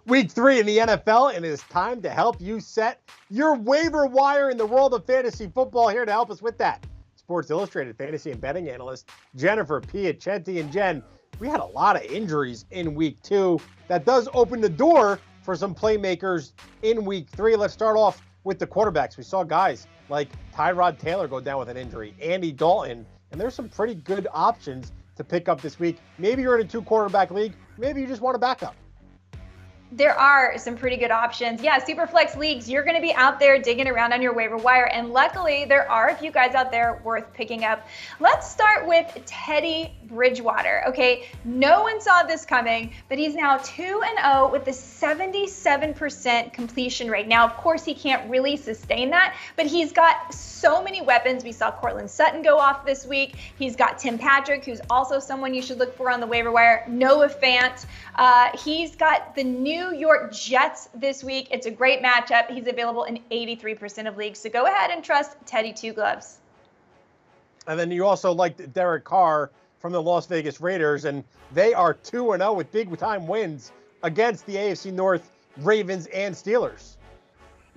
Week 3 in the NFL, and it is time to help you set your waiver wire in the world of fantasy football. Here to help us with that, Sports Illustrated fantasy and betting analyst Jennifer Piacenti. And Jen, we had a lot of injuries in Week 2. That does open the door for some playmakers in Week 3. Let's start off with the quarterbacks. We saw guys like Tyrod Taylor go down with an injury, Andy Dalton, and there's some pretty good options to pick up this week. Maybe you're in a 2-quarterback league. Maybe you just want a backup. There are some pretty good options. Yeah, Superflex leagues, you're going to be out there digging around on your waiver wire, and luckily there are a few guys out there worth picking up. Let's start with Teddy Bridgewater. Okay, no one saw this coming, but he's now 2-0 with a 77% completion rate. Now, of course, he can't really sustain that, but he's got so many weapons. We saw Cortland Sutton go off this week. He's got Tim Patrick, who's also someone you should look for on the waiver wire. Noah Fant. He's got the New York Jets this week. It's a great matchup. He's available in 83% of leagues. So go ahead and trust Teddy Two Gloves. And then you also liked Derek Carr from the Las Vegas Raiders, and they are 2-0 with big-time wins against the AFC North Ravens and Steelers.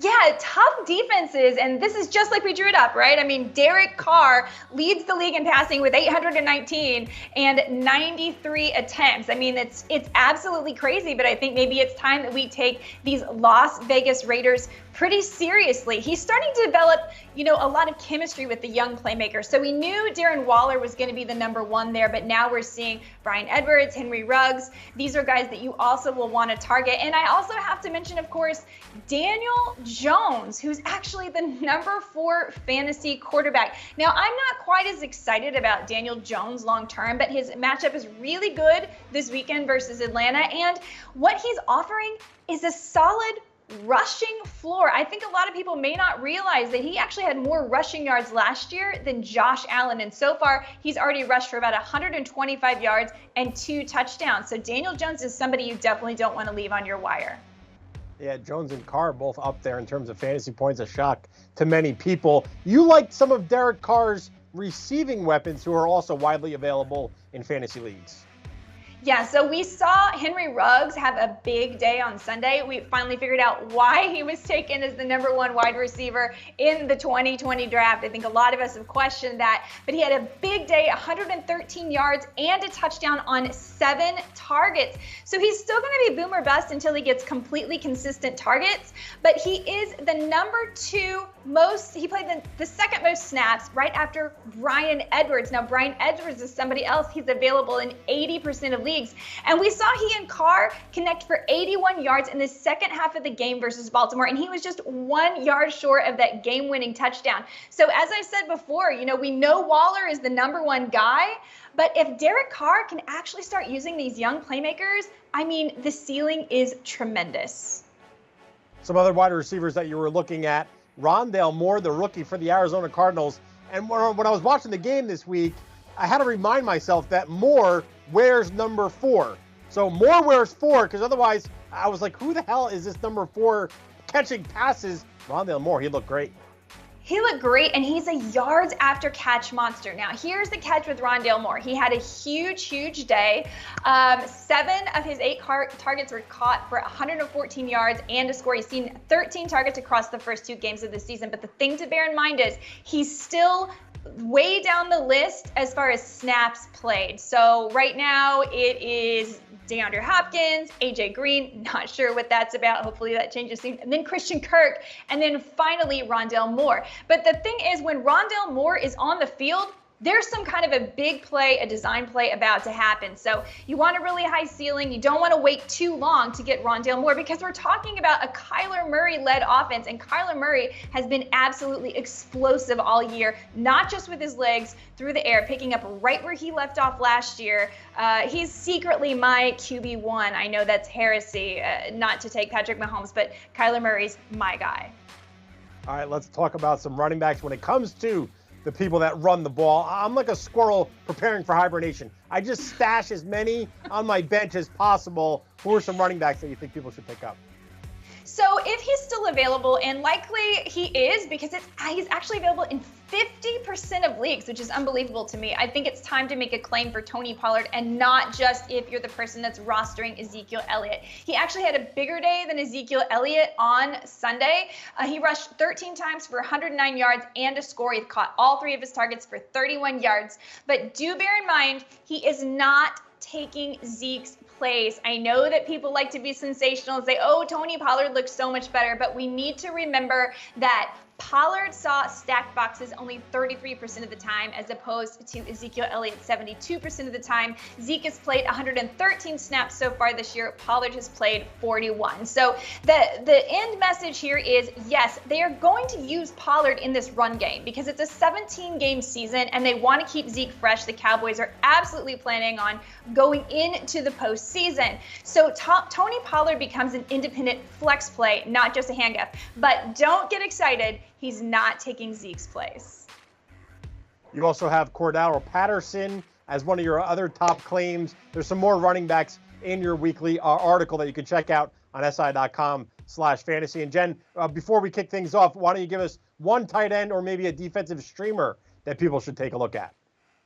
Yeah, tough defenses, and this is just like we drew it up, right? I mean, Derek Carr leads the league in passing with 819 and 93 attempts. I mean, it's absolutely crazy, but I think maybe it's time that we take these Las Vegas Raiders pretty seriously. He's starting to develop, a lot of chemistry with the young playmakers. So we knew Darren Waller was going to be the number one there, but now we're seeing Bryan Edwards, Henry Ruggs. These are guys that you also will want to target. And I also have to mention, of course, Daniel Jones, who's actually the number 4 fantasy quarterback. Now, I'm not quite as excited about Daniel Jones long term, but his matchup is really good this weekend versus Atlanta. And what he's offering is a solid rushing floor. I think a lot of people may not realize that he actually had more rushing yards last year than Josh Allen. And so far, he's already rushed for about 125 yards and 2 touchdowns. So Daniel Jones is somebody you definitely don't want to leave on your wire. Yeah, Jones and Carr both up there in terms of fantasy points, a shock to many people. You liked some of Derek Carr's receiving weapons who are also widely available in fantasy leagues. Yeah, so we saw Henry Ruggs have a big day on Sunday. We finally figured out why he was taken as the number 1 wide receiver in the 2020 draft. I think a lot of us have questioned that, but he had a big day, 113 yards and a touchdown on 7 targets. So he's still going to be boom or bust until he gets completely consistent targets, but he is the number 2 most, he played the second most snaps right after Bryan Edwards. Now, Bryan Edwards is somebody else. He's available in 80% of leagues. And we saw he and Carr connect for 81 yards in the second half of the game versus Baltimore, and he was just 1 yard short of that game-winning touchdown. So as I said before, we know Waller is the number 1 guy, but if Derek Carr can actually start using these young playmakers, I mean, the ceiling is tremendous. Some other wide receivers that you were looking at, Rondale Moore, the rookie for the Arizona Cardinals. And when I was watching the game this week, I had to remind myself that Moore wears number 4. So Moore wears 4, because otherwise I was like, who the hell is this number 4 catching passes? Rondale Moore, he looked great. He looked great, and he's a yards after catch monster. Now, here's the catch with Rondale Moore. He had a huge day. 7 of his 8 targets were caught for 114 yards and a score. He's seen 13 targets across the first 2 games of the season. But the thing to bear in mind is he's still way down the list as far as snaps played. So right now it is DeAndre Hopkins, AJ Green, not sure what that's about. Hopefully that changes things. And then Christian Kirk, and then finally Rondale Moore. But the thing is, when Rondale Moore is on the field, there's some kind of a big play, a design play about to happen. So you want a really high ceiling. You don't want to wait too long to get Rondale Moore, because we're talking about a Kyler Murray-led offense, and Kyler Murray has been absolutely explosive all year, not just with his legs through the air, picking up right where he left off last year. He's secretly my QB1. I know that's heresy, not to take Patrick Mahomes, but Kyler Murray's my guy. All right, let's talk about some running backs. When it comes to the people that run the ball, I'm like a squirrel preparing for hibernation. I just stash as many on my bench as possible. Who are some running backs that you think people should pick up? So if he's still available, and likely he is because he's actually available in 50% of leagues, which is unbelievable to me. I think it's time to make a claim for Tony Pollard, and not just if you're the person that's rostering Ezekiel Elliott. He actually had a bigger day than Ezekiel Elliott on Sunday. He rushed 13 times for 109 yards and a score. He caught all 3 of his targets for 31 yards. But do bear in mind, he is not taking Zeke's place. I know that people like to be sensational and say, oh, Tony Pollard looks so much better, but we need to remember that Pollard saw stacked boxes only 33% of the time, as opposed to Ezekiel Elliott 72% of the time. Zeke has played 113 snaps so far this year. Pollard has played 41. So the end message here is, yes, they are going to use Pollard in this run game because it's a 17-game season and they want to keep Zeke fresh. The Cowboys are absolutely planning on going into the postseason. So Tony Pollard becomes an independent flex play, not just a handcuff. But don't get excited. He's not taking Zeke's place. You also have Cordarrelle Patterson as one of your other top claims. There's some more running backs in your weekly article that you can check out on si.com/fantasy. And Jen, before we kick things off, why don't you give us one tight end or maybe a defensive streamer that people should take a look at?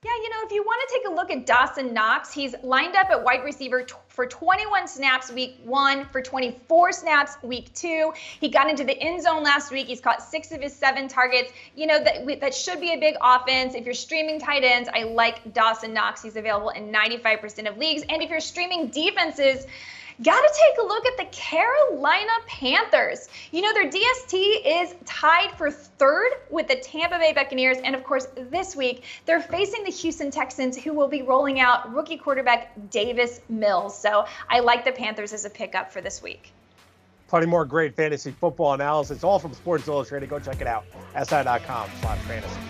Yeah, if you want to take a look at Dawson Knox, he's lined up at wide receiver for 21 snaps week 1, for 24 snaps week 2. He got into the end zone last week. He's caught 6 of his 7 targets. That should be a big offense. If you're streaming tight ends, I like Dawson Knox. He's available in 95% of leagues. And if you're streaming defenses, got to take a look at the Carolina Panthers. Their DST is tied for 3rd with the Tampa Bay Buccaneers. And of course, this week, they're facing the Houston Texans, who will be rolling out rookie quarterback Davis Mills. So I like the Panthers as a pickup for this week. Plenty more great fantasy football analysis, all from Sports Illustrated. Go check it out, si.com/fantasy.